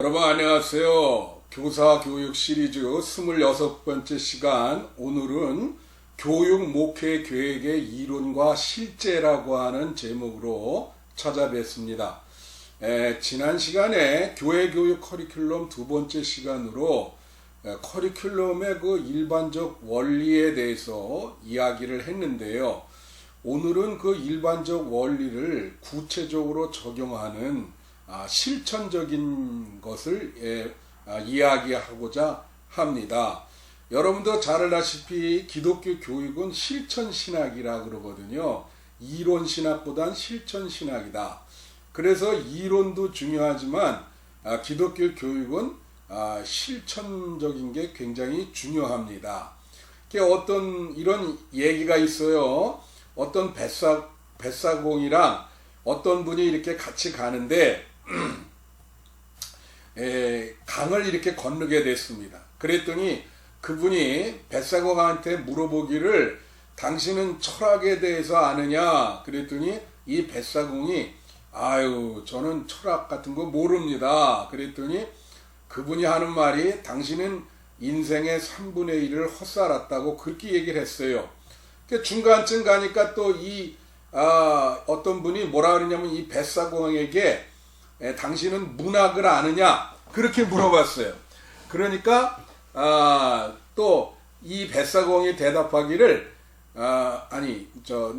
여러분 안녕하세요. 교사 교육 시리즈 26번째 시간, 오늘은 교육 목회 계획의 이론과 실제라고 하는 제목으로 찾아뵙습니다. 지난 시간에 교회 교육 커리큘럼 두 번째 시간으로 커리큘럼의 그 일반적 원리에 대해서 이야기를 했는데요. 오늘은 그 일반적 원리를 구체적으로 적용하는 실천적인 것을 이야기하고자 합니다. 여러분도 잘 알다시피 기독교 교육은 실천신학이라 그러거든요. 이론신학보단 실천신학이다. 그래서 이론도 중요하지만 기독교 교육은 실천적인 게 굉장히 중요합니다. 어떤 이런 얘기가 있어요. 어떤 뱃사공이랑 어떤 분이 이렇게 같이 가는데 강을 이렇게 건너게 됐습니다. 그랬더니 그분이 뱃사공한테 물어보기를 당신은 철학에 대해서 아느냐? 그랬더니 이 뱃사공이 아유 저는 철학 같은 거 모릅니다. 그랬더니 그분이 하는 말이 당신은 인생의 3분의 1을 헛살았다고 그렇게 얘기를 했어요. 중간쯤 가니까 또 어떤 분이 뭐라 그러냐면 이 뱃사공에게 당신은 문학을 아느냐? 그렇게 물어봤어요. 그러니까 또 이 뱃사공이 대답하기를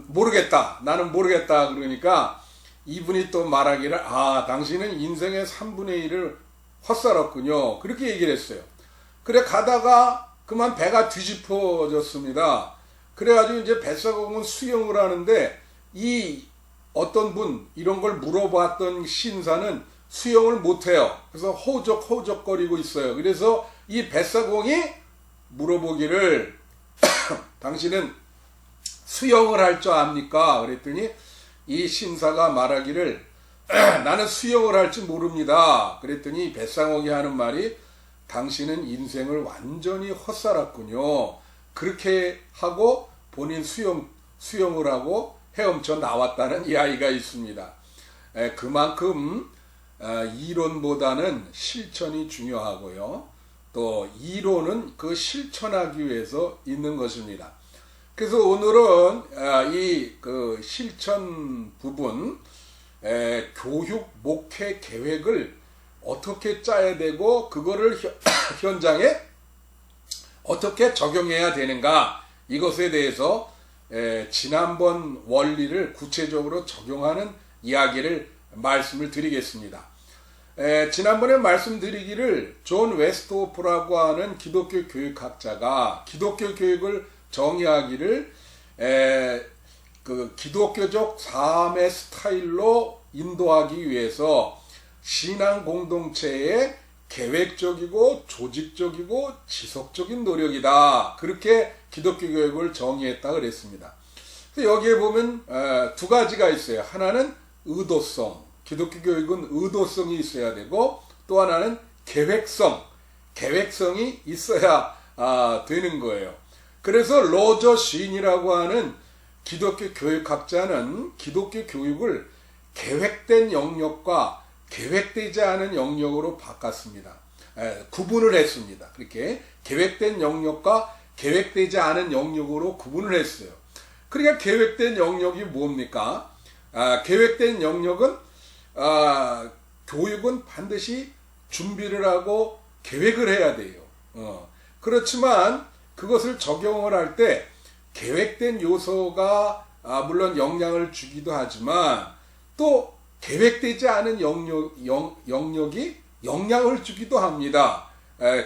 모르겠다. 나는 모르겠다. 그러니까 이분이 또 말하기를 당신은 인생의 3분의 1을 헛살았군요. 그렇게 얘기를 했어요. 그래 가다가 그만 배가 뒤집어졌습니다. 그래가지고 이제 뱃사공은 수영을 하는데 이 어떤 분 이런 걸 물어봤던 신사는 수영을 못해요. 그래서 허우적거리고 있어요. 그래서 이 뱃사공이 물어보기를 당신은 수영을 할 줄 압니까? 그랬더니 이 신사가 말하기를 나는 수영을 할 줄 모릅니다. 그랬더니 뱃사공이 하는 말이 당신은 인생을 완전히 헛살았군요. 그렇게 하고 본인 수영을 하고 헤엄쳐 나왔다는 이야기가 있습니다. 그만큼 이론보다는 실천이 중요하고요. 또 이론은 그 실천하기 위해서 있는 것입니다. 그래서 오늘은 이 그 실천 부분, 교육 목회 계획을 어떻게 짜야 되고 그거를 현장에 어떻게 적용해야 되는가, 이것에 대해서 지난번 원리를 구체적으로 적용하는 이야기를 말씀을 드리겠습니다. 지난번에 말씀드리기를 존 웨스트호프라고 하는 기독교 교육학자가 기독교 교육을 정의하기를 그 기독교적 삶의 스타일로 인도하기 위해서 신앙 공동체의 계획적이고 조직적이고 지속적인 노력이다. 그렇게 기독교 교육을 정의했다 그랬습니다. 여기에 보면 두 가지가 있어요. 하나는 의도성. 기독교 교육은 의도성이 있어야 되고, 또 하나는 계획성이 있어야 되는 거예요. 그래서 로저 쉰이라고 하는 기독교 교육학자는 기독교 교육을 계획된 영역과 계획되지 않은 영역으로 바꿨습니다. 구분을 했습니다. 그렇게 계획된 영역과 계획되지 않은 영역으로 구분을 했어요. 그러니까 계획된 영역이 뭡니까? 계획된 영역은 교육은 반드시 준비를 하고 계획을 해야 돼요. 그렇지만 그것을 적용을 할 때 계획된 요소가 물론 영향을 주기도 하지만 또 계획되지 않은 영역이 영향을 주기도 합니다.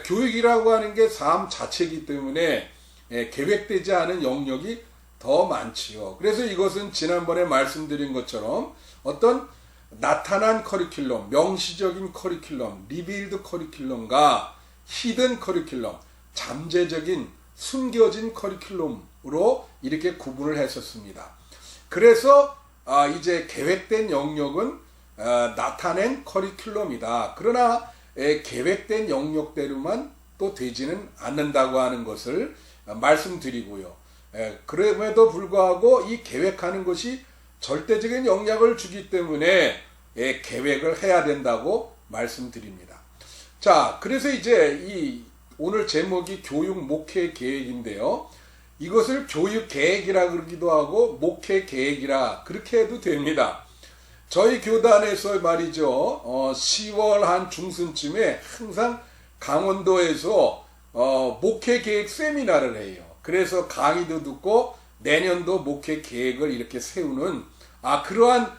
교육이라고 하는 게 삶 자체이기 때문에 계획되지 않은 영역이 더 많지요. 그래서 이것은 지난번에 말씀드린 것처럼 어떤 나타난 커리큘럼, 명시적인 커리큘럼, 리빌드 커리큘럼과 히든 커리큘럼, 잠재적인 숨겨진 커리큘럼으로 이렇게 구분을 했었습니다. 그래서 이제 계획된 영역은 나타낸 커리큘럼이다. 그러나 계획된 영역대로만 또 되지는 않는다고 하는 것을 말씀드리고요. 그럼에도 불구하고 이 계획하는 것이 절대적인 영향을 주기 때문에 계획을 해야 된다고 말씀드립니다. 자, 그래서 이제 이 오늘 제목이 교육 목회 계획인데요. 이것을 교육 계획이라 그러기도 하고 목회 계획이라 그렇게 해도 됩니다. 저희 교단에서 말이죠. 10월 한 중순쯤에 항상 강원도에서 목회 계획 세미나를 해요. 그래서 강의도 듣고 내년도 목회 계획을 이렇게 세우는 그러한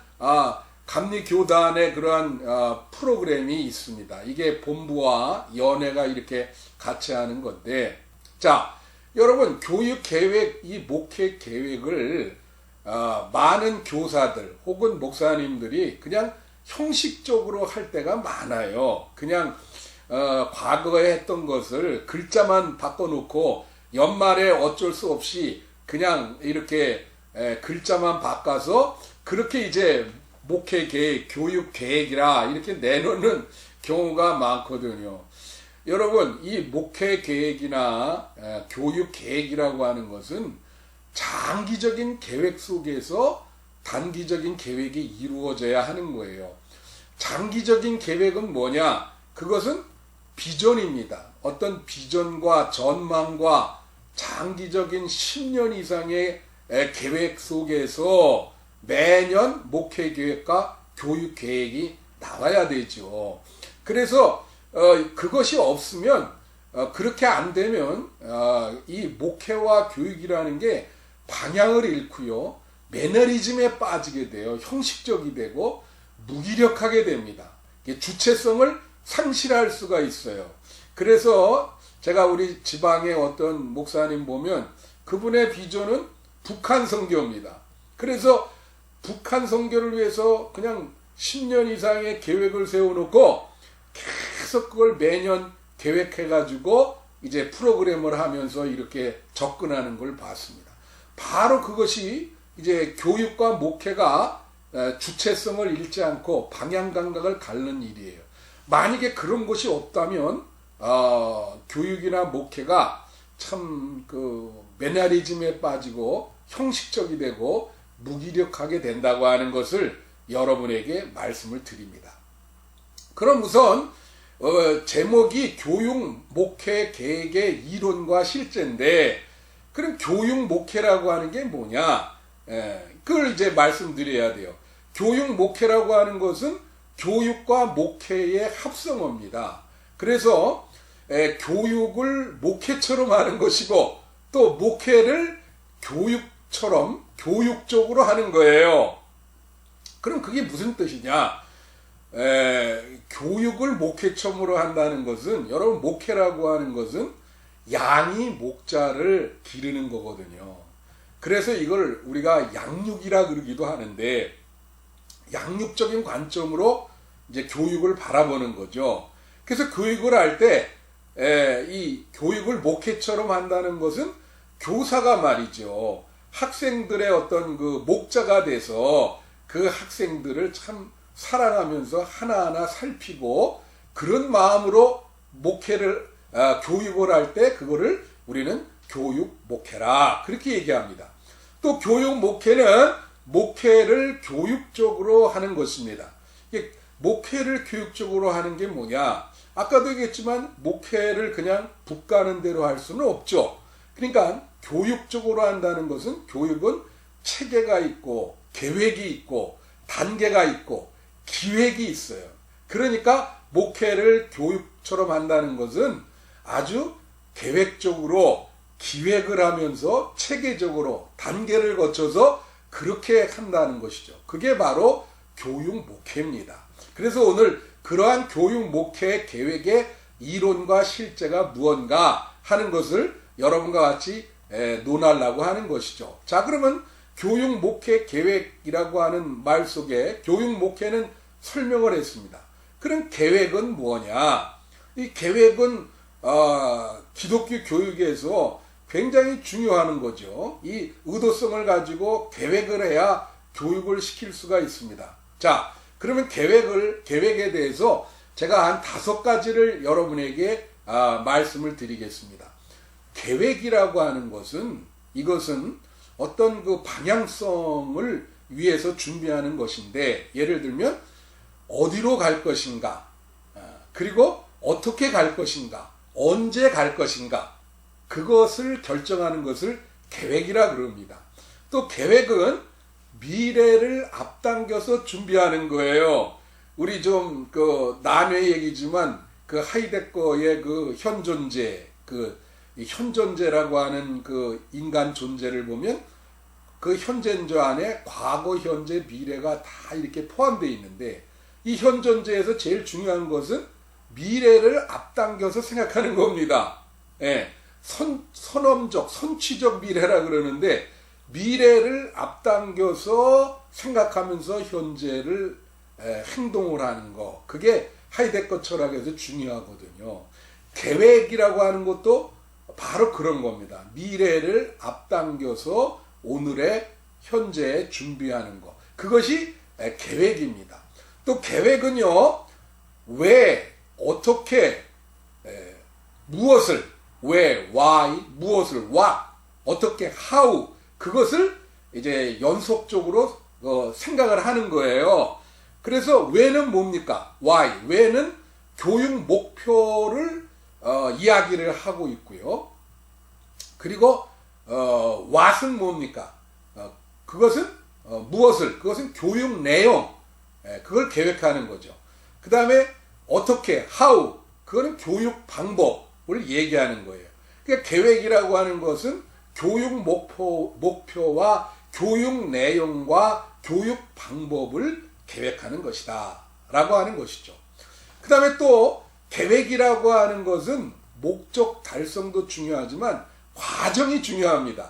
감리교단의 그러한 프로그램이 있습니다. 이게 본부와 연회가 이렇게 같이 하는 건데, 자, 여러분 교육 계획, 이 목회 계획을 많은 교사들 혹은 목사님들이 그냥 형식적으로 할 때가 많아요. 그냥 과거에 했던 것을 글자만 바꿔놓고 연말에 어쩔 수 없이 그냥 이렇게 글자만 바꿔서 그렇게 이제 목회 계획, 교육 계획이라 이렇게 내놓는 경우가 많거든요. 여러분, 이 목회 계획이나 교육 계획이라고 하는 것은 장기적인 계획 속에서 단기적인 계획이 이루어져야 하는 거예요. 장기적인 계획은 뭐냐? 그것은 비전입니다. 어떤 비전과 전망과 장기적인 10년 이상의 계획 속에서 매년 목회 계획과 교육 계획이 나와야 되죠. 그래서 그것이 없으면 그렇게 안 되면 이 목회와 교육이라는 게 방향을 잃고요. 매너리즘에 빠지게 돼요. 형식적이 되고 무기력하게 됩니다. 주체성을 상실할 수가 있어요. 그래서 제가 우리 지방의 어떤 목사님 보면 그분의 비전은 북한 선교입니다. 그래서 북한 선교를 위해서 그냥 10년 이상의 계획을 세워놓고 계속 그걸 매년 계획해가지고 이제 프로그램을 하면서 이렇게 접근하는 걸 봤습니다. 바로 그것이 이제 교육과 목회가 주체성을 잃지 않고 방향 감각을 갖는 일이에요. 만약에 그런 것이 없다면 교육이나 목회가 참 매너리즘에 빠지고 형식적이 되고 무기력하게 된다고 하는 것을 여러분에게 말씀을 드립니다. 그럼 우선 제목이 교육 목회 계획의 이론과 실제인데, 그럼 교육 목회라고 하는 게 뭐냐? 그걸 이제 말씀드려야 돼요. 교육 목회라고 하는 것은 교육과 목회의 합성어입니다. 그래서 교육을 목회처럼 하는 것이고 또 목회를 교육처럼 교육적으로 하는 거예요. 그럼 그게 무슨 뜻이냐? 교육을 목회처럼으로 한다는 것은, 여러분, 목회라고 하는 것은 양이 목자를 기르는 거거든요. 그래서 이걸 우리가 양육이라 그러기도 하는데, 양육적인 관점으로 이제 교육을 바라보는 거죠. 그래서 교육을 할 때 이 교육을 목회처럼 한다는 것은 교사가 말이죠, 학생들의 어떤 그 목자가 돼서 그 학생들을 참 사랑하면서 하나하나 살피고 그런 마음으로 목회를 교육을 할 때 그거를 우리는 교육 목회라 그렇게 얘기합니다. 또 교육 목회는 목회를 교육적으로 하는 것입니다. 목회를 교육적으로 하는 게 뭐냐? 아까도 얘기했지만 목회를 그냥 북 가는 대로 할 수는 없죠. 그러니까 교육적으로 한다는 것은, 교육은 체계가 있고 계획이 있고 단계가 있고 기획이 있어요. 그러니까 목회를 교육처럼 한다는 것은 아주 계획적으로 기획을 하면서 체계적으로 단계를 거쳐서 그렇게 한다는 것이죠. 그게 바로 교육 목회입니다. 그래서 오늘 그러한 교육 목회 계획의 이론과 실제가 무언가 하는 것을 여러분과 같이 논하려고 하는 것이죠. 자, 그러면 교육 목회 계획이라고 하는 말 속에 교육 목회는 설명을 했습니다. 그럼 계획은 뭐냐? 이 계획은 기독교 교육에서 굉장히 중요한 거죠. 이 의도성을 가지고 계획을 해야 교육을 시킬 수가 있습니다. 자, 그러면 계획에 대해서 제가 한 5가지를 여러분에게 말씀을 드리겠습니다. 계획이라고 하는 것은, 이것은 어떤 그 방향성을 위해서 준비하는 것인데, 예를 들면 어디로 갈 것인가, 그리고 어떻게 갈 것인가, 언제 갈 것인가, 그것을 결정하는 것을 계획이라 그럽니다. 또 계획은 미래를 앞당겨서 준비하는 거예요. 우리 좀 그 난외 얘기지만 그 하이데거의 그 현존재, 그 현존재라고 하는 그 인간 존재를 보면 그 현존재 안에 과거, 현재, 미래가 다 이렇게 포함되어 있는데, 이 현존재에서 제일 중요한 것은 미래를 앞당겨서 생각하는 겁니다. 예, 선험적, 선취적 미래라 그러는데, 미래를 앞당겨서 생각하면서 현재를 행동을 하는 거, 그게 하이데거 철학에서 중요하거든요. 계획이라고 하는 것도 바로 그런 겁니다. 미래를 앞당겨서 오늘의 현재에 준비하는 것, 그것이 계획입니다. 또 계획은요, 왜, 어떻게, 무엇을, 왜, why, 무엇을, what, 어떻게, how, 그것을 이제 연속적으로 생각을 하는 거예요. 그래서 왜는 뭡니까? why, 왜는 교육 목표를 이야기를 하고 있고요. 그리고 what은 뭡니까? 그것은 무엇을, 그것은 교육 내용, 그걸 계획하는 거죠. 그 다음에 어떻게, how, 그거는 교육 방법을 얘기하는 거예요. 그러니까 계획이라고 하는 것은 교육 목표와 교육 내용과 교육 방법을 계획하는 것이다 라고 하는 것이죠. 그 다음에 또 계획이라고 하는 것은 목적 달성도 중요하지만 과정이 중요합니다.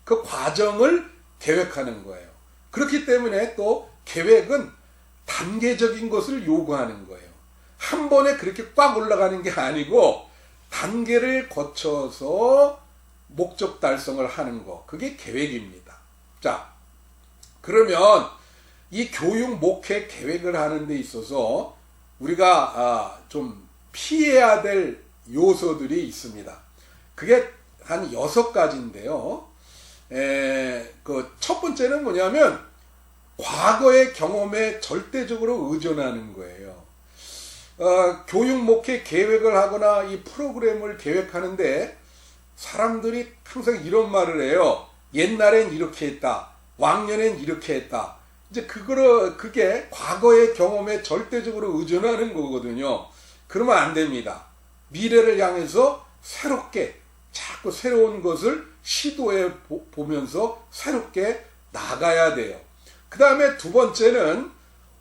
그 과정을 계획하는 거예요. 그렇기 때문에 또 계획은 단계적인 것을 요구하는 거예요. 한 번에 그렇게 꽉 올라가는 게 아니고 단계를 거쳐서 목적 달성을 하는 거, 그게 계획입니다. 자, 그러면 이 교육 목회 계획을 하는 데 있어서 우리가 좀 피해야 될 요소들이 있습니다. 그게 한 6가지인데요. 그 첫 번째는 뭐냐면 과거의 경험에 절대적으로 의존하는 거예요. 교육 목회 계획을 하거나 이 프로그램을 계획하는데 사람들이 항상 이런 말을 해요. 옛날엔 이렇게 했다. 왕년엔 이렇게 했다. 이제 그게 과거의 경험에 절대적으로 의존하는 거거든요. 그러면 안 됩니다. 미래를 향해서 새롭게, 자꾸 새로운 것을 시도해 보면서 새롭게 나가야 돼요. 그 다음에 두 번째는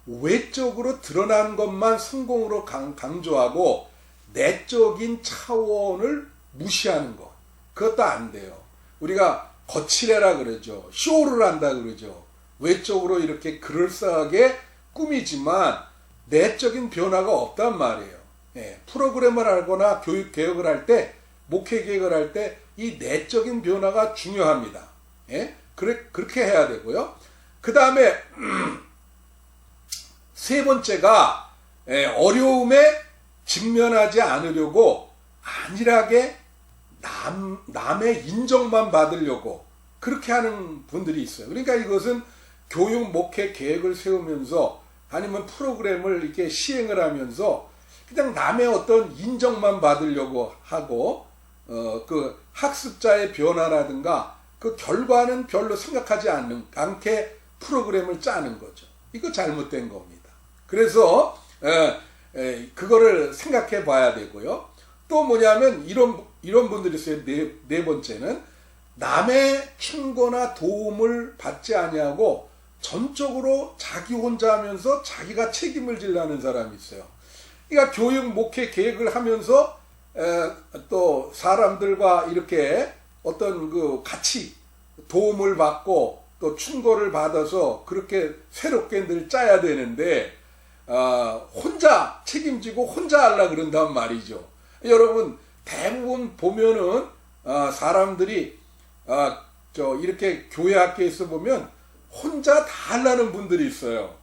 외적으로 드러난 것만 성공으로 강조하고 내적인 차원을 무시하는 것. 그것도 안 돼요. 우리가 거칠해라 그러죠. 쇼를 한다 그러죠. 외적으로 이렇게 그럴싸하게 꾸미지만 내적인 변화가 없단 말이에요. 프로그램을 하거나 교육 개혁을 할 때, 목회 계획을 할 때 이 내적인 변화가 중요합니다. 그렇게 해야 되고요. 그 다음에 세 번째가 어려움에 직면하지 않으려고 안일하게 남의 인정만 받으려고 그렇게 하는 분들이 있어요. 그러니까 이것은 교육 목회 계획을 세우면서 아니면 프로그램을 이렇게 시행을 하면서 그냥 남의 어떤 인정만 받으려고 하고 그 학습자의 변화라든가 그 결과는 별로 생각하지 않게 프로그램을 짜는 거죠. 이거 잘못된 겁니다. 그래서 그거를 생각해 봐야 되고요. 또 뭐냐면 이런 분들이 있어요. 네 번째는 남의 충고나 도움을 받지 아니하고 전적으로 자기 혼자 하면서 자기가 책임을 지려는 사람이 있어요. 그러니까 교육 목회 계획을 하면서 또 사람들과 이렇게 어떤 그 같이 도움을 받고 또 충고를 받아서 그렇게 새롭게 늘 짜야 되는데 혼자 책임지고 혼자 하려고 그런단 말이죠. 여러분 대부분 보면은 사람들이 이렇게 교회 학교에서 보면 혼자 다 하려는 분들이 있어요.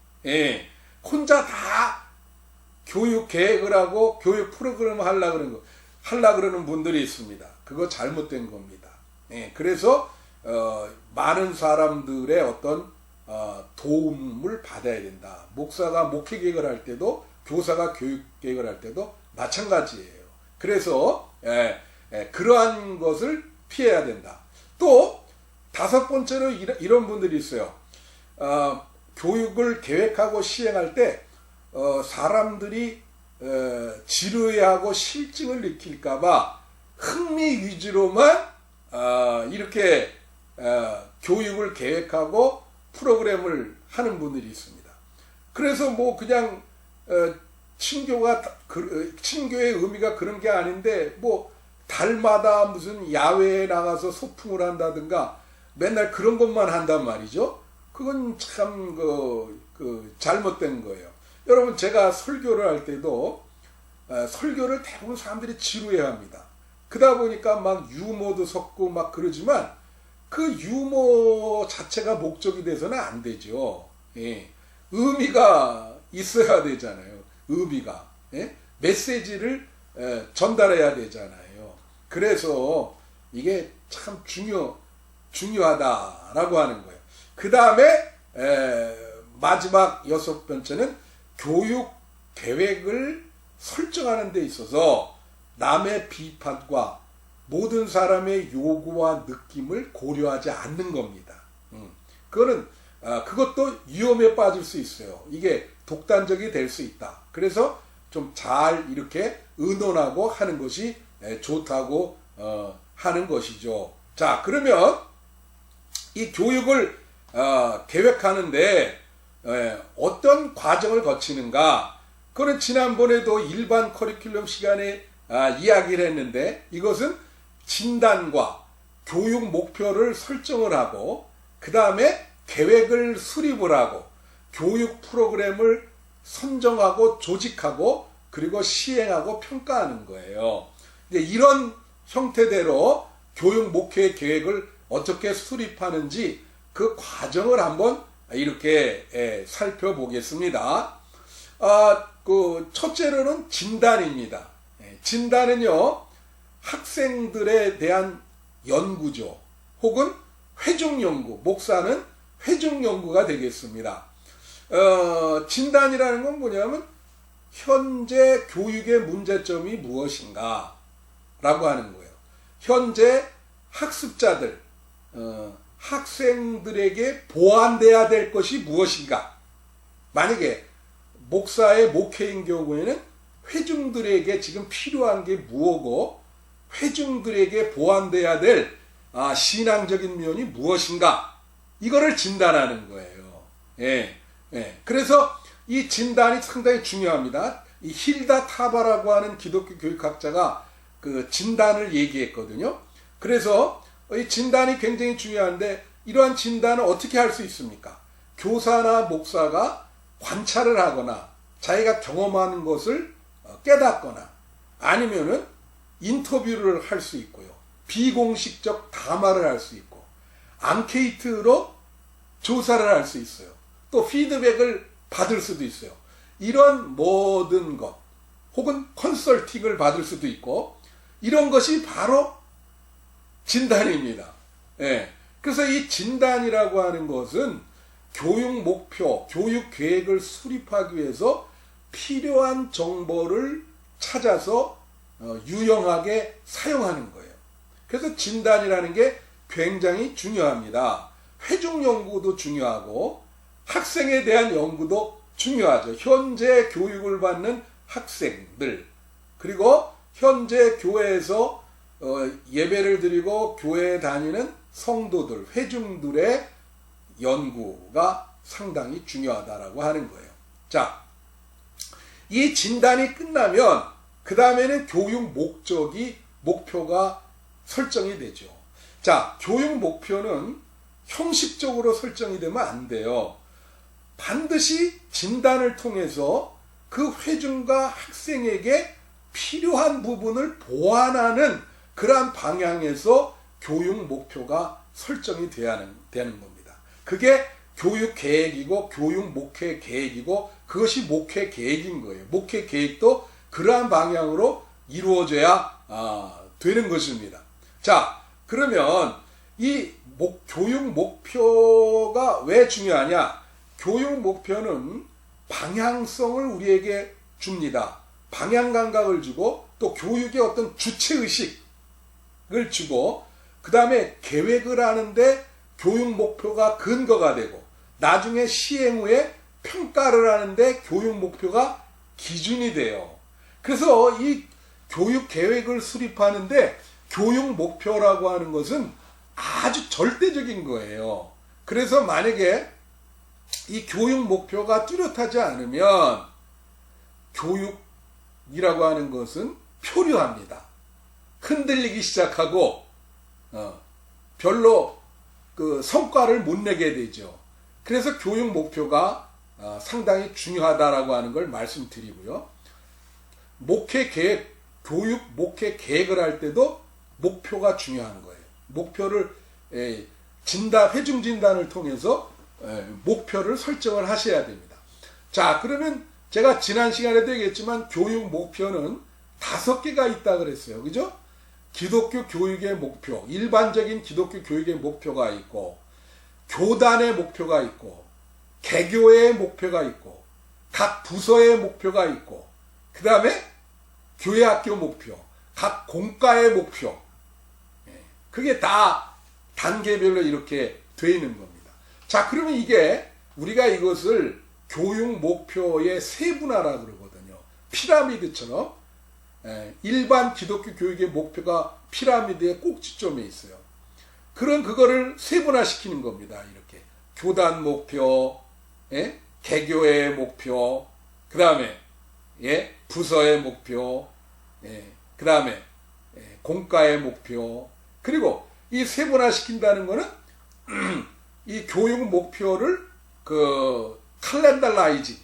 혼자 다 교육 계획을 하고 교육 프로그램을 하려고 그러는 분들이 있습니다. 그거 잘못된 겁니다. 그래서 많은 사람들의 어떤 도움을 받아야 된다. 목사가 목회 계획을 할 때도, 교사가 교육 계획을 할 때도 마찬가지예요. 그래서 그러한 것을 피해야 된다. 또 다섯 번째로 이런 분들이 있어요. 교육을 계획하고 시행할 때 사람들이 지루해하고 실증을 느낄까봐 흥미 위주로만 이렇게 교육을 계획하고 프로그램을 하는 분들이 있습니다. 그래서 뭐 그냥 친교의 의미가 그런 게 아닌데 뭐 달마다 무슨 야외에 나가서 소풍을 한다든가 맨날 그런 것만 한단 말이죠. 그건 참 잘못된 거예요. 여러분, 제가 설교를 할 때도 설교를 대부분 사람들이 지루해합니다. 그러다 보니까 막 유머도 섞고 막 그러지만 그 유머 자체가 목적이 돼서는 안 되죠. 예. 의미가 있어야 되잖아요. 의미가. 예? 메시지를 전달해야 되잖아요. 그래서 이게 참 중요하다라고 하는 거예요. 그 다음에 마지막 여섯 번째는 교육 계획을 설정하는 데 있어서 남의 비판과 모든 사람의 요구와 느낌을 고려하지 않는 겁니다. 그것도 위험에 빠질 수 있어요. 이게 독단적이 될 수 있다. 그래서 좀 잘 이렇게 의논하고 하는 것이 좋다고 하는 것이죠. 자, 그러면 이 교육을 계획하는데 어떤 과정을 거치는가? 그거는 지난번에도 일반 커리큘럼 시간에 이야기를 했는데, 이것은 진단과 교육 목표를 설정을 하고 그 다음에 계획을 수립을 하고 교육 프로그램을 선정하고 조직하고 그리고 시행하고 평가하는 거예요. 이제 이런 형태대로 교육 목표 계획을 어떻게 수립하는지 그 과정을 한번 이렇게 살펴보겠습니다. 첫째로는 진단입니다. 진단은요, 학생들에 대한 연구죠. 혹은 회중연구, 목사는 회중연구가 되겠습니다. 진단이라는 건 뭐냐면 현재 교육의 문제점이 무엇인가 라고 하는 거예요. 현재 학습자들, 학생들에게 보완돼야 될 것이 무엇인가. 만약에 목사의 목회인 경우에는 회중들에게 지금 필요한 게 무엇고 회중들에게 보완돼야 될 신앙적인 면이 무엇인가, 이거를 진단하는 거예요. 그래서 이 진단이 상당히 중요합니다. 이 힐다 타바라고 하는 기독교 교육학자가 그 진단을 얘기했거든요. 그래서 이 진단이 굉장히 중요한데, 이러한 진단을 어떻게 할 수 있습니까? 교사나 목사가 관찰을 하거나 자기가 경험하는 것을 깨닫거나 아니면은 인터뷰를 할 수 있고요. 비공식적 담화를 할 수 있고 앙케이트로 조사를 할 수 있어요. 또 피드백을 받을 수도 있어요. 이런 모든 것 혹은 컨설팅을 받을 수도 있고, 이런 것이 바로 진단입니다. 그래서 이 진단이라고 하는 것은 교육 목표, 교육 계획을 수립하기 위해서 필요한 정보를 찾아서 유용하게 사용하는 거예요. 그래서 진단이라는 게 굉장히 중요합니다. 회중 연구도 중요하고 학생에 대한 연구도 중요하죠. 현재 교육을 받는 학생들, 그리고 현재 교회에서 예배를 드리고 교회에 다니는 성도들, 회중들의 연구가 상당히 중요하다라고 하는 거예요. 자, 이 진단이 끝나면 그 다음에는 교육 목표가 설정이 되죠. 자, 교육 목표는 형식적으로 설정이 되면 안 돼요. 반드시 진단을 통해서 그 회중과 학생에게 필요한 부분을 보완하는 그러한 방향에서 교육 목표가 설정이 되는 겁니다. 그게 교육 계획이고 교육 목회 계획이고 그것이 목회 계획인 거예요. 목회 계획도 그러한 방향으로 이루어져야 되는 것입니다. 자, 그러면 이 교육 목표가 왜 중요하냐? 교육 목표는 방향성을 우리에게 줍니다. 방향 감각을 주고 또 교육의 어떤 주체의식을 주고 그 다음에 계획을 하는데 교육 목표가 근거가 되고 나중에 시행 후에 평가를 하는데 교육 목표가 기준이 돼요. 그래서 이 교육 계획을 수립하는데 교육 목표라고 하는 것은 아주 절대적인 거예요. 그래서 만약에 이 교육 목표가 뚜렷하지 않으면 교육이라고 하는 것은 표류합니다. 흔들리기 시작하고 별로 그 성과를 못 내게 되죠. 그래서 교육 목표가 상당히 중요하다라고 하는 걸 말씀드리고요. 목회 계획, 교육 목회 계획을 할 때도 목표가 중요한 거예요. 목표를 회중 진단을 통해서 목표를 설정을 하셔야 됩니다. 자, 그러면 제가 지난 시간에도 얘기했지만 교육 목표는 5개가 있다 그랬어요. 그죠? 기독교 교육의 목표, 일반적인 기독교 교육의 목표가 있고, 교단의 목표가 있고, 개교의 목표가 있고, 각 부서의 목표가 있고, 그 다음에 교회 학교 목표, 각 공과의 목표. 그게 다 단계별로 이렇게 되어 있는 겁니다. 자, 그러면 이게 우리가 이것을 교육 목표의 세분화라 그러거든요. 피라미드처럼 일반 기독교 교육의 목표가 피라미드의 꼭지점에 있어요. 그거를 세분화시키는 겁니다. 이렇게 교단 목표, 개교의 목표, 그 다음에 부서의 목표, 그 다음에 공과의 목표. 그리고 이 세분화시킨다는 거는 이 교육 목표를 칼렌달라이징,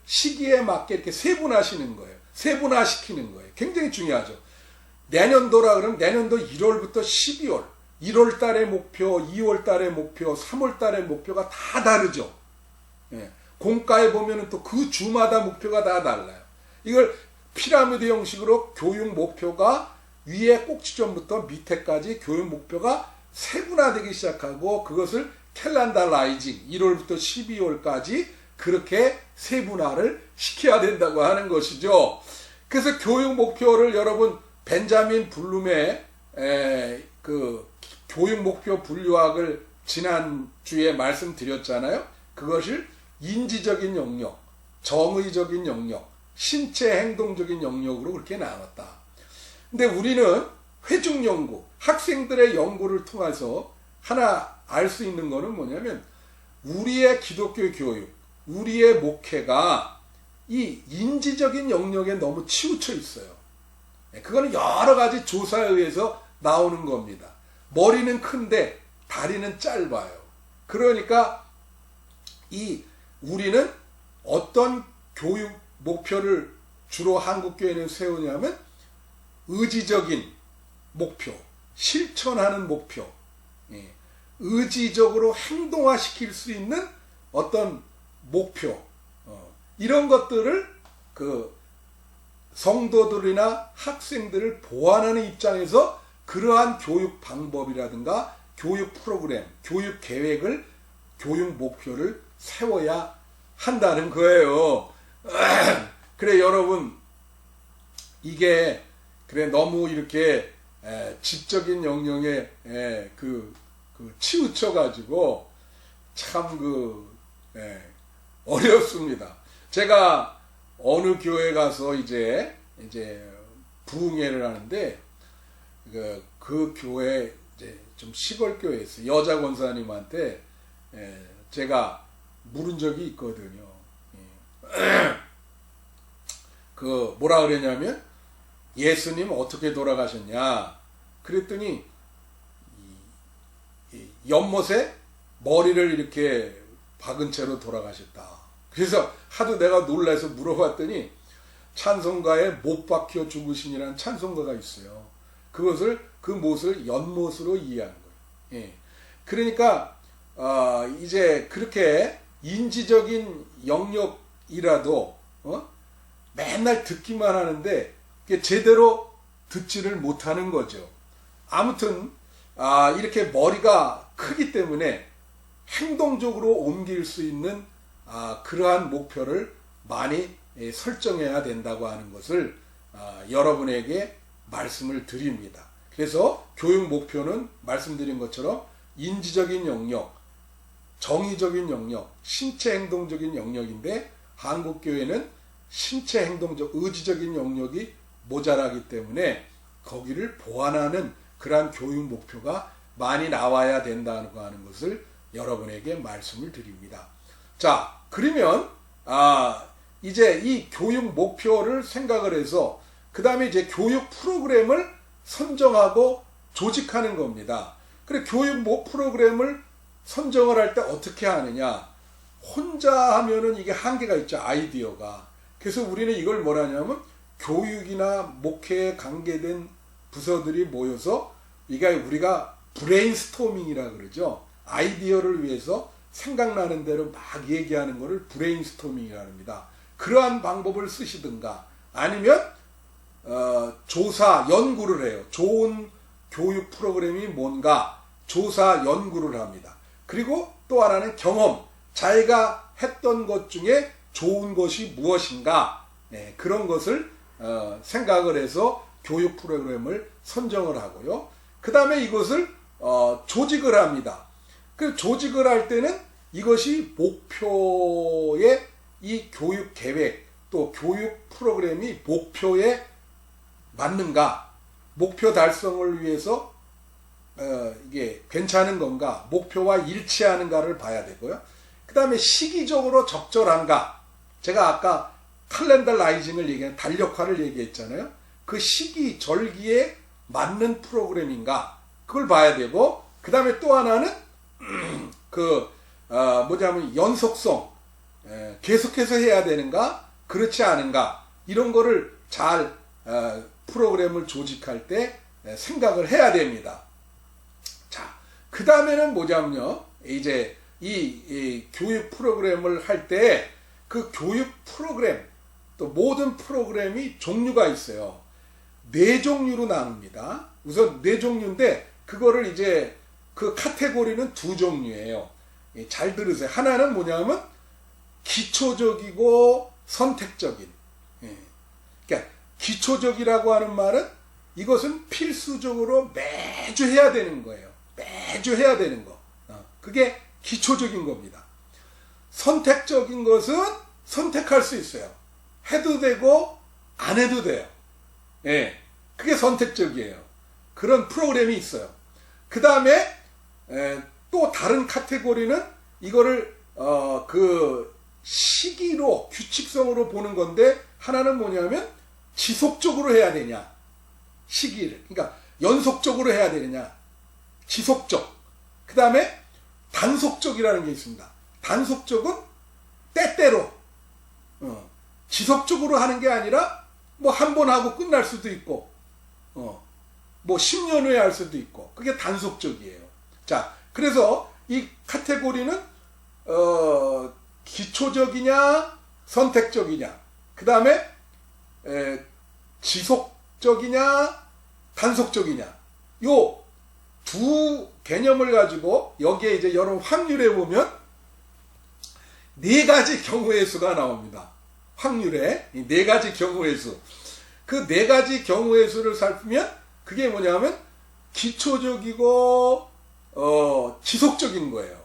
시기에 맞게 이렇게 세분화시키는 거예요. 굉장히 중요하죠. 내년도라 그러면 내년도 1월부터 12월, 1월 달의 목표, 2월 달의 목표, 3월 달의 목표가 다 다르죠. 공과에 보면은 또 그 주마다 목표가 다 달라요. 이걸 피라미드 형식으로 교육 목표가 위에 꼭지점부터 밑에까지 교육 목표가 세분화되기 시작하고 그것을 캘렌달라이징 1월부터 12월까지 그렇게 세분화를 시켜야 된다고 하는 것이죠. 그래서 교육 목표를 여러분 벤자민 블룸의 그 교육 목표 분류학을 지난주에 말씀드렸잖아요. 그것을 인지적인 영역, 정의적인 영역, 신체 행동적인 영역으로 그렇게 나눴다. 근데 우리는 회중 연구, 학생들의 연구를 통해서 하나 알 수 있는 거는 뭐냐면 우리의 기독교 교육, 우리의 목회가 이 인지적인 영역에 너무 치우쳐 있어요. 그거는 여러 가지 조사에 의해서 나오는 겁니다. 머리는 큰데 다리는 짧아요. 그러니까 우리는 어떤 교육 목표를 주로 한국교회는 세우냐면 의지적인 목표, 실천하는 목표, 의지적으로 행동화시킬 수 있는 어떤 목표, 이런 것들을 그 성도들이나 학생들을 보완하는 입장에서 그러한 교육 방법이라든가 교육 프로그램, 교육 계획을, 교육 목표를 세워야 한다는 거예요. 그래 여러분, 이게 그래 너무 이렇게 지적인 영역에 치우쳐 가지고 참 어렵습니다. 제가 어느 교회 가서 이제 부흥회를 하는데 그 교회 이제 좀 시골 교회에 있어요. 여자 권사님한테 제가 물은 적이 있거든요. 그 뭐라 그랬냐면 예수님 어떻게 돌아가셨냐 그랬더니 연못에 머리를 이렇게 박은 채로 돌아가셨다. 그래서 하도 내가 놀라서 물어봤더니 찬송가에 못 박혀 죽으신이라는 찬송가가 있어요. 그 못을 연못으로 이해한 거예요. 그러니까 이제 그렇게 인지적인 영역이라도 맨날 듣기만 하는데 제대로 듣지를 못하는 거죠. 아무튼 이렇게 머리가 크기 때문에 행동적으로 옮길 수 있는 그러한 목표를 많이 설정해야 된다고 하는 것을 여러분에게 말씀을 드립니다. 그래서 교육 목표는 말씀드린 것처럼 인지적인 영역, 정의적인 영역, 신체 행동적인 영역인데 한국교회는 신체 행동적, 의지적인 영역이 모자라기 때문에 거기를 보완하는 그러한 교육 목표가 많이 나와야 된다고 하는 것을 여러분에게 말씀을 드립니다. 자, 그러면 이제 이 교육 목표를 생각을 해서 그 다음에 이제 교육 프로그램을 선정하고 조직하는 겁니다. 그래, 교육 프로그램을 선정을 할 때 어떻게 하느냐? 혼자 하면은 이게 한계가 있죠, 아이디어가. 그래서 우리는 이걸 뭐라냐면 교육이나 목회에 관계된 부서들이 모여서 이게 우리가 브레인스토밍이라 그러죠. 아이디어를 위해서 생각나는 대로 막 얘기하는 것을 브레인스토밍이라 합니다. 그러한 방법을 쓰시든가 아니면 조사, 연구를 해요. 좋은 교육 프로그램이 뭔가 조사, 연구를 합니다. 그리고 또 하나는 경험, 자기가 했던 것 중에 좋은 것이 무엇인가, 그런 것을 생각을 해서 교육 프로그램을 선정을 하고요. 그 다음에 이것을 조직을 합니다. 그 조직을 할 때는 이것이 목표의 이 교육 계획 또 교육 프로그램이 목표에 맞는가, 목표 달성을 위해서 이게 괜찮은 건가, 목표와 일치하는가를 봐야 되고요. 그 다음에 시기적으로 적절한가. 제가 아까 칼렌더 라이징을 얘기한 달력화를 얘기했잖아요. 그 시기 절기에 맞는 프로그램인가, 그걸 봐야 되고, 그 다음에 또 하나는 뭐냐면 연속성, 계속해서 해야 되는가, 그렇지 않은가, 이런 거를 잘 프로그램을 조직할 때 생각을 해야 됩니다. 자, 그 다음에는 뭐냐면요, 이제 이 교육 프로그램을 할 때 그 교육 프로그램, 또 모든 프로그램이 종류가 있어요. 4종류로 나눕니다. 우선 4종류인데 그거를 이제 그 카테고리는 2종류예요. 잘 들으세요. 하나는 뭐냐면 기초적이고 선택적인. 그러니까 기초적이라고 하는 말은 이것은 필수적으로 매주 해야 되는 거예요. 매주 해야 되는 거. 그게 기초적인 겁니다. 선택적인 것은 선택할 수 있어요. 해도 되고 안 해도 돼요. 그게 선택적이에요. 그런 프로그램이 있어요. 그 다음에 또 다른 카테고리는 이거를 그 시기로 규칙성으로 보는 건데, 하나는 뭐냐면 지속적으로 해야 되냐, 시기를, 그러니까 연속적으로 해야 되느냐, 지속적. 그 다음에 단속적이라는 게 있습니다. 단속적은 때때로 지속적으로 하는 게 아니라 뭐 한 번 하고 끝날 수도 있고 뭐 10년 후에 할 수도 있고, 그게 단속적이에요. 자, 그래서 이 카테고리는 기초적이냐 선택적이냐, 그 다음에 지속적이냐 단속적이냐, 요 두 개념을 가지고 여기에 이제 여러분 확률에 보면 4가지 경우의 수가 나옵니다. 확률에 4가지 경우의 수. 그 4가지 경우의 수를 살피면 그게 뭐냐면 기초적이고 지속적인 거예요.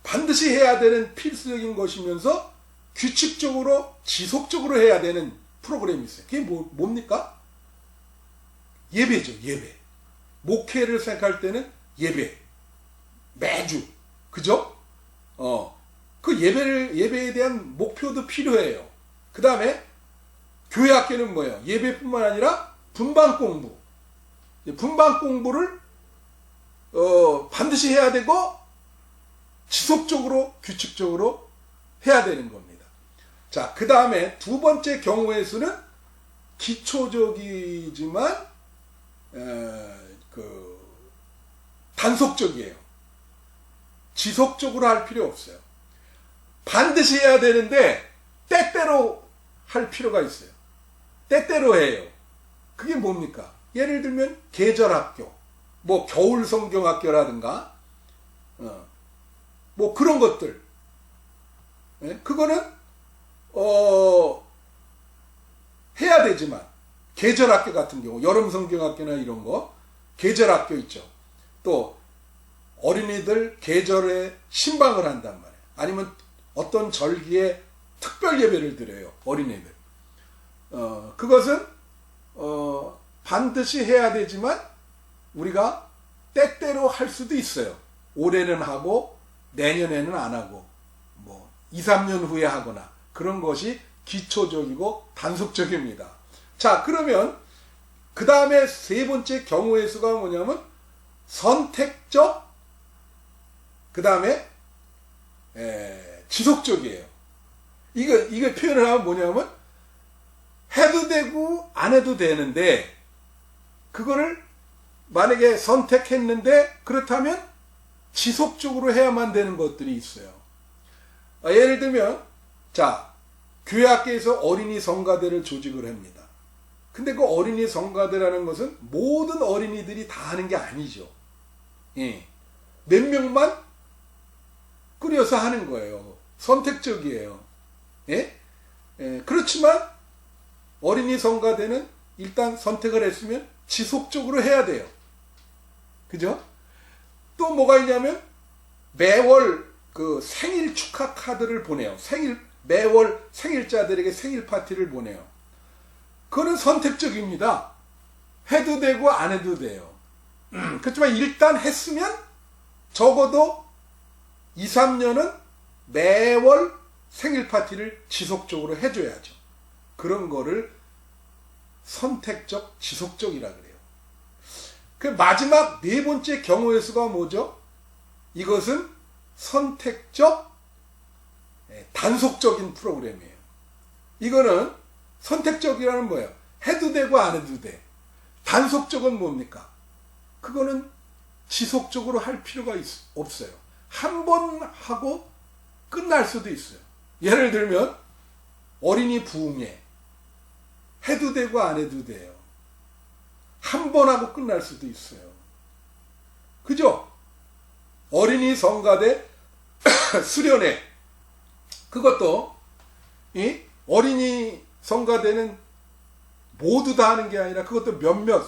반드시 해야 되는 필수적인 것이면서 규칙적으로 지속적으로 해야 되는 프로그램이 있어요. 그게 뭡니까? 예배죠. 예배. 목회를 생각할 때는 예배. 매주. 그죠? 그 예배에 대한 목표도 필요해요. 그 다음에 교회 학교는 뭐예요? 예배뿐만 아니라 분방 공부. 분방 공부를 반드시 해야 되고 지속적으로 규칙적으로 해야 되는 겁니다. 자, 그 다음에 두 번째 경우의 수는 기초적이지만 단속적이에요. 지속적으로 할 필요 없어요. 반드시 해야 되는데 때때로 할 필요가 있어요. 때때로 해요. 그게 뭡니까? 예를 들면 계절학교, 뭐 겨울 성경학교라든가 뭐 그런 것들. 그거는 해야 되지만 계절학교 같은 경우 여름 성경학교나 이런 거 계절학교 있죠. 또 어린이들 계절에 신방을 한단 말이에요. 아니면 어떤 절기에 특별 예배를 드려요. 어린이들. 그것은 반드시 해야 되지만 우리가 때때로 할 수도 있어요. 올해는 하고 내년에는 안 하고 뭐 2, 3년 후에 하거나 그런 것이 기초적이고 단속적입니다. 자, 그러면 그 다음에 세 번째 경우의 수가 뭐냐면 선택적, 그 다음에 지속적이에요. 이거 표현을 하면 뭐냐면 해도 되고 안 해도 되는데 그거를 만약에 선택했는데 그렇다면 지속적으로 해야만 되는 것들이 있어요. 예를 들면 자, 교회 학교에서 어린이 성가대를 조직을 합니다. 근데 그 어린이 성가대라는 것은 모든 어린이들이 다 하는 게 아니죠. 예. 몇 명만 꾸려서 하는 거예요. 선택적이에요. 예? 그렇지만 어린이 성가대는 일단 선택을 했으면 지속적으로 해야 돼요. 그죠? 또 뭐가 있냐면 매월 그 생일 축하 카드를 보내요. 매월 생일자들에게 생일 파티를 보내요. 그거는 선택적입니다. 해도 되고 안 해도 돼요. 그렇지만 일단 했으면 적어도 2, 3년은 매월 생일 파티를 지속적으로 해줘야죠. 그런 거를 선택적, 지속적이라 그래요. 그 마지막 네 번째 경우의 수가 뭐죠? 이것은 선택적, 단속적인 프로그램이에요. 이거는 선택적이라는 뭐예요? 해도 되고 안 해도 돼. 단속적은 뭡니까? 그거는 지속적으로 할 필요가 없어요. 한 번 하고 끝날 수도 있어요. 예를 들면 어린이 부흥회 해도 되고 안 해도 돼요. 한 번 하고 끝날 수도 있어요. 그죠? 어린이 성가대 수련회 그것도 이 어린이 성가대는 모두 다 하는 게 아니라 그것도 몇몇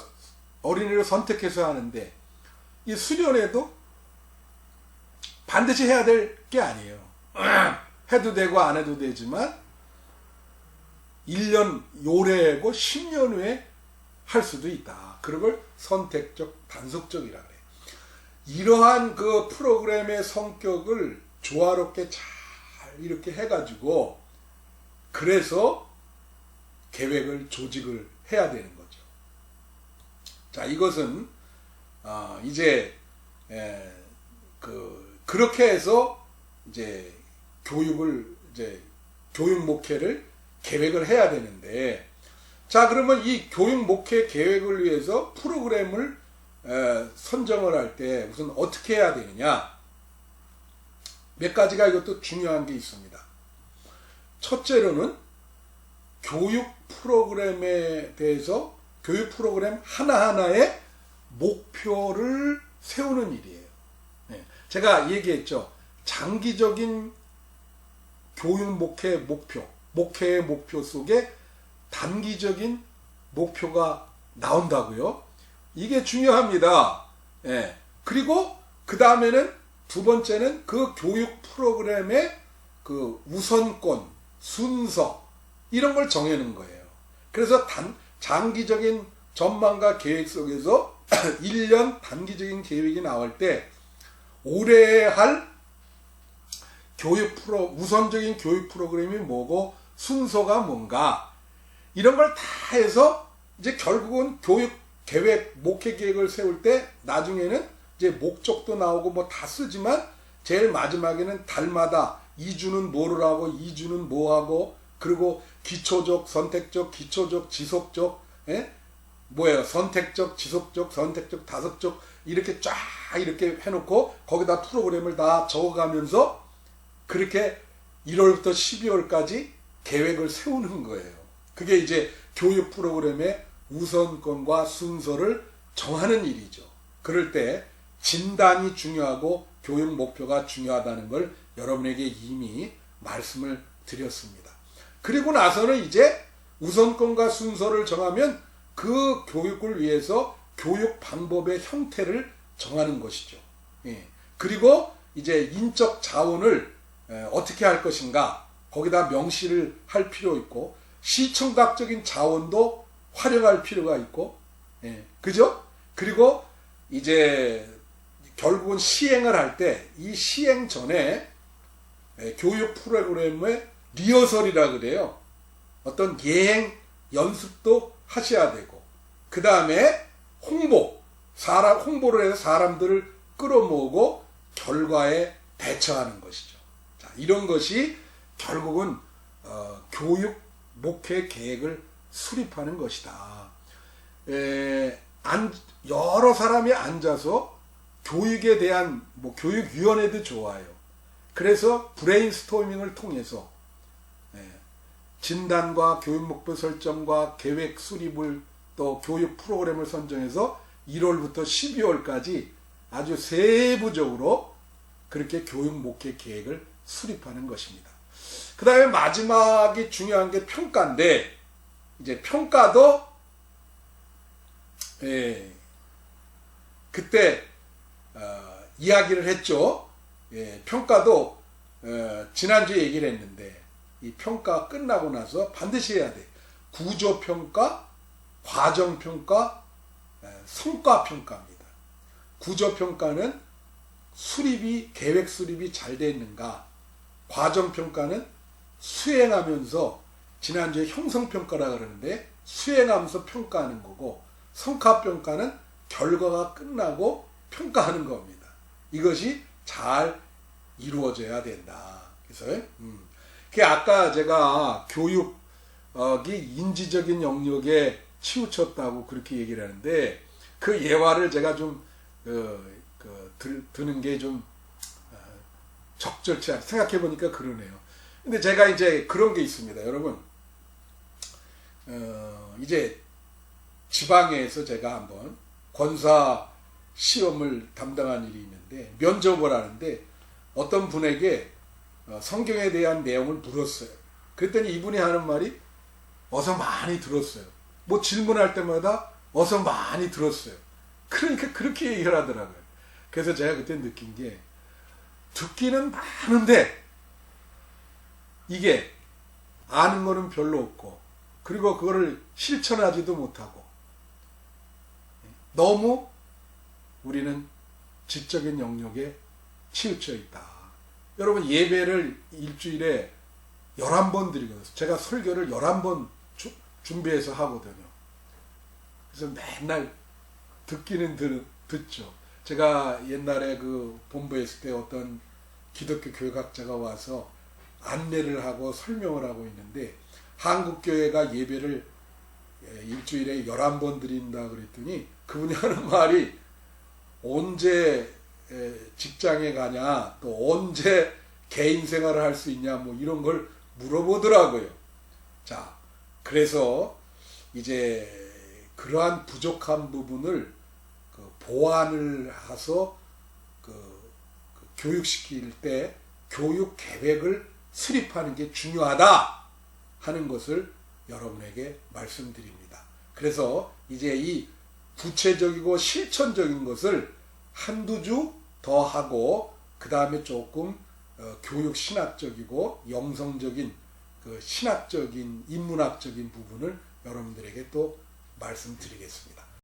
어린이를 선택해서 하는데 이 수련회도 반드시 해야 될 게 아니에요. 해도 되고 안 해도 되지만 1년 요래고 10년 후에 할 수도 있다. 그런 걸 선택적, 단속적이라 그래요. 이러한 그 프로그램의 성격을 조화롭게 잘 이렇게 해가지고 그래서 계획을 조직을 해야 되는 거죠. 자, 이것은 이제 그렇게 해서 이제 교육 목회를 계획을 해야 되는데, 자, 그러면 이 교육 목회 계획을 위해서 프로그램을 선정을 할 때 우선 어떻게 해야 되느냐? 몇 가지가 이것도 중요한 게 있습니다. 첫째로는 교육 프로그램에 대해서 교육 프로그램 하나하나의 목표를 세우는 일이에요. 제가 얘기했죠. 장기적인 교육 목회의 목표 속에 단기적인 목표가 나온다고요. 이게 중요합니다. 그리고 그 다음에는 두 번째는 그 교육 프로그램의 그 우선권, 순서 이런 걸 정해놓은 거예요. 그래서 장기적인 전망과 계획 속에서 1년 단기적인 계획이 나올 때 올해 할 우선적인 교육 프로그램이 뭐고 순서가 뭔가 이런 걸 다 해서 이제 결국은 교육 계획, 목회 계획을 세울 때 나중에는 이제 목적도 나오고 뭐 다 쓰지만 제일 마지막에는 달마다 2주는 뭐를 하고 2주는 뭐 하고 그리고 기초적, 선택적, 기초적, 지속적, 선택적, 지속적, 선택적, 다속적 이렇게 쫙 이렇게 해놓고 거기다 프로그램을 다 적어가면서 그렇게 1월부터 12월까지 계획을 세우는 거예요. 그게 이제 교육 프로그램의 우선권과 순서를 정하는 일이죠. 그럴 때 진단이 중요하고 교육 목표가 중요하다는 걸 여러분에게 이미 말씀을 드렸습니다. 그리고 나서는 이제 우선권과 순서를 정하면 그 교육을 위해서 교육 방법의 형태를 정하는 것이죠. 예. 그리고 이제 인적 자원을 어떻게 할 것인가 거기다 명시를 할 필요 있고 시청각적인 자원도 활용할 필요가 있고 예. 그죠? 그리고 이제 결국은 시행을 할 때 이 시행 전에 교육 프로그램의 리허설이라 그래요. 어떤 예행 연습도 하셔야 되고 그 다음에 홍보를 해서 사람들을 끌어모으고 결과에 대처하는 것이죠. 자, 이런 것이 결국은 교육 목회 계획을 수립하는 것이다. 여러 사람이 앉아서 교육에 대한 교육위원회도 좋아요. 그래서 브레인스토밍을 통해서 진단과 교육 목표 설정과 계획 수립을 또 교육 프로그램을 선정해서 1월부터 12월까지 아주 세부적으로 그렇게 교육 목회 계획을 수립하는 것입니다. 그 다음에 마지막이 중요한 게 평가인데 이제 평가도 그때 이야기를 했죠. 평가도 지난주에 얘기를 했는데 이 평가 끝나고 나서 반드시 해야 돼. 구조평가, 과정평가, 성과평가입니다. 구조평가는 계획 수립이 잘 되어 있는가. 과정평가는 수행하면서 지난주에 형성평가라 그러는데 수행하면서 평가하는 거고 성과평가는 결과가 끝나고 평가하는 겁니다. 이것이 잘 이루어져야 된다. 그래서 아까 제가 교육이 인지적인 영역에 치우쳤다고 그렇게 얘기를 하는데 그 예화를 제가 좀 드는 게 좀 적절치 않아. 생각해 보니까 그러네요. 근데 제가 이제 그런 게 있습니다. 여러분 이제 지방에서 제가 한번 권사 시험을 담당한 일이 있는데 면접을 하는데 어떤 분에게 성경에 대한 내용을 물었어요. 그랬더니 이분이 하는 말이 어서 많이 들었어요. 뭐 질문할 때마다 어서 많이 들었어요. 그러니까 그렇게 얘기를 하더라고요. 그래서 제가 그때 느낀 게 듣기는 많은데 이게 아는 거는 별로 없고 그리고 그거를 실천하지도 못하고 너무 우리는 지적인 영역에 치우쳐 있다. 여러분 예배를 일주일에 11번 드리거든요. 제가 설교를 11번 준비해서 하거든요. 그래서 맨날 듣기는 듣죠. 제가 옛날에 그 본부에 있을 때 어떤 기독교 교육학자가 와서 안내를 하고 설명을 하고 있는데 한국교회가 예배를 일주일에 11번 드린다 그랬더니 그분이 하는 말이 언제 직장에 가냐 또 언제 개인 생활을 할 수 있냐 뭐 이런 걸 물어보더라고요. 자, 그래서 이제 그러한 부족한 부분을 보완을 해서 교육시킬 때 교육 계획을 수립하는 게 중요하다 하는 것을 여러분에게 말씀드립니다. 그래서 이제 이 구체적이고 실천적인 것을 한두 주 더 하고 그 다음에 조금 교육 신학적이고 영성적인 신학적인 인문학적인 부분을 여러분들에게 또 말씀드리겠습니다.